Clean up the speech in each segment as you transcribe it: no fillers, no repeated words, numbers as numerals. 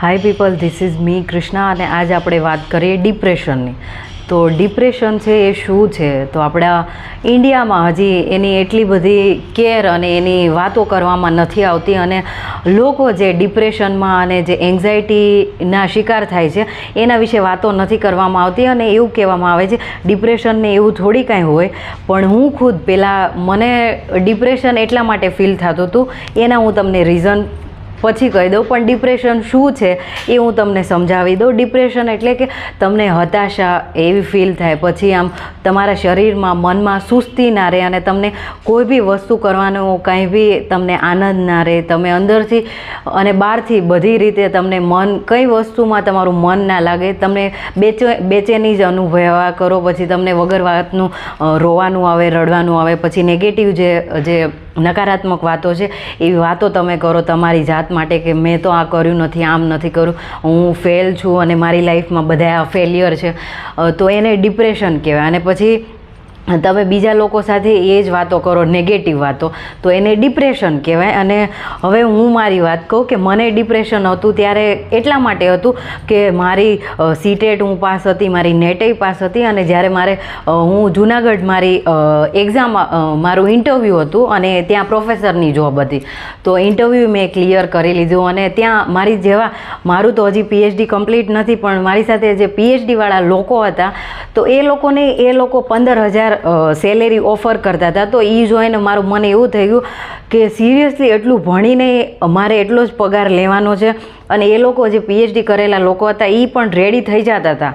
Hi people, this is me Krishna અને આજ આપણે વાત કરીએ ડિપ્રેશનની. તો ડિપ્રેશન છે એ શું છે? તો આપણા ઇન્ડિયામાં હજી એની એટલી બધી કેર અને એની વાતો કરવામાં નથી આવતી અને લોકો જે ડિપ્રેશનમાં અને જે એન્ઝાયટીના શિકાર થાય છે એના વિશે વાતો નથી કરવામાં આવતી અને એવું કહેવામાં આવે છે ડિપ્રેશનને એવું થોડી કાંઈ હોય. પણ હું ખુદ પહેલાં મને ડિપ્રેશન એટલા માટે ફીલ થતું હતું, એના હું તમને રીઝન પછી કહી દઉં. પણ ડિપ્રેશન શું છે એ હું તમને સમજાવી દઉં. ડિપ્રેશન એટલે કે તમને હતાશા એવી ફીલ થાય, પછી આમ તમારા શરીરમાં મનમાં સુસ્તી ના રહે અને તમને કોઈ બી વસ્તુ કરવાનો કાંઈ બી તમને આનંદ ના રહે. તમે અંદરથી અને બહારથી બધી રીતે તમને મન કઈ વસ્તુમાં તમારું મન ના લાગે, તમને બેચેની જ અનુભવ્યા કરો. પછી તમને વગર વાતનું રોવાનું આવે, રડવાનું આવે. પછી નેગેટિવ જે નકારાત્મક વાતો છે એવી વાતો તમે કરો તમારી જાત માટે કે મેં તો આ કર્યું નથી, આમ નથી કર્યું, હું ફેલ છું અને મારી લાઈફમાં બધા આ ફેલિયર છે. તો એને ડિપ્રેશન કહેવાય. અને પછી તમે બીજા લોકો સાથે એ જ વાતો કરો, નેગેટિવ વાતો, તો એને ડિપ્રેશન કહેવાય. અને હવે હું મારી વાત કહું કે મને ડિપ્રેશન હતું ત્યારે એટલા માટે હતું કે મારી સીટેટ હું પાસ હતી, મારી નેટેય પાસ હતી અને જ્યારે હું જુનાગઢ મારી એક્ઝામ મારું ઇન્ટરવ્યૂ હતું અને ત્યાં પ્રોફેસરની જોબ હતી. તો ઇન્ટરવ્યૂ મેં ક્લિયર કરી લીધું અને ત્યાં મારું તો હજી પીએચડી કમ્પ્લીટ નથી, પણ મારી સાથે જે પીએચડીવાળા લોકો હતા તો એ લોકો 15,000 સેલેરી ઓફર કરતા હતા. તો એ જોઈને મારું મને એવું થઈ ગયું કે સિરિયસલી એટલું ભણીને મારે એટલો જ પગાર લેવાનો છે. અને એ લોકો જે પીએચડી કરેલા લોકો હતા એ પણ રેડી થઈ જતા હતા.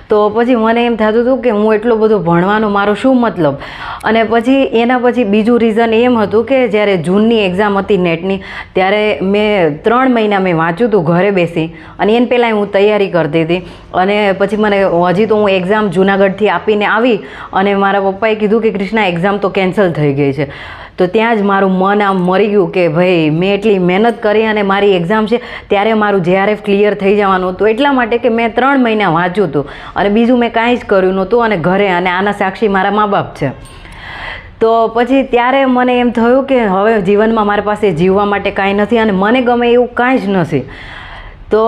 તો પછી મને એમ થતું હતું કે હું એટલો બધો ભણવાનો મારો શું મતલબ. અને પછી એના પછી બીજું રીઝન એમ હતું કે જ્યારે જૂનની એક્ઝામ હતી નેટની, ત્યારે મેં 3 મહિના વાંચ્યું હતું ઘરે બેસી અને એને પહેલાં હું તૈયારી કરતી હતી. અને પછી મને હજી તો હું એક્ઝામ જુનાગઢથી આપીને આવી અને મારા પપ્પાએ કીધું કે કૃષ્ણા એક્ઝામ તો કેન્સલ થઈ ગઈ છે. તો ત્યાં જ મારું મન આમ મરી ગયું કે ભાઈ મેં એટલી મહેનત કરી અને મારી એક્ઝામ છે ત્યારે મારું JRF ક્લિયર થઈ જવાનું હતું, એટલા માટે કે મેં 3 મહિના વાંચ્યું હતું અને બીજું મેં કાંઈ જ કર્યું નહોતું અને ઘરે, અને આના સાક્ષી મારા મા બાપ છે. તો પછી ત્યારે મને એમ થયું કે હવે જીવનમાં મારી પાસે જીવવા માટે કાંઈ નથી અને મને ગમે એવું કાંઈ જ નથી. તો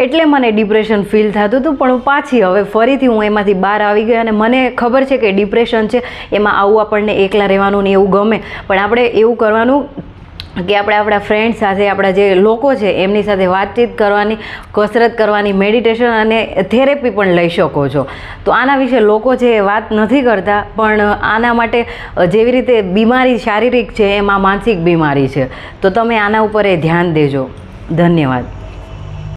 એટલે મને ડિપ્રેશન ફીલ થતું હતું. પણ હું પાછી હવે ફરીથી હું એમાંથી બહાર આવી ગઈ અને મને ખબર છે કે ડિપ્રેશન છે એમાં આવું આપણને એકલા રહેવાનું ને એવું ગમે, પણ આપણે એવું કરવાનું કે આપણે આપણા ફ્રેન્ડ સાથે, આપણા જે લોકો છે એમની સાથે વાતચીત કરવાની, કસરત કરવાની, મેડિટેશન અને થેરેપી પણ લઈ શકો છો. તો આના વિશે લોકો છે એ વાત નથી કરતા, પણ આના માટે જેવી રીતે બીમારી શારીરિક છે એમાં માનસિક બીમારી છે. તો તમે આના ઉપર ધ્યાન દેજો. ધન્યવાદ.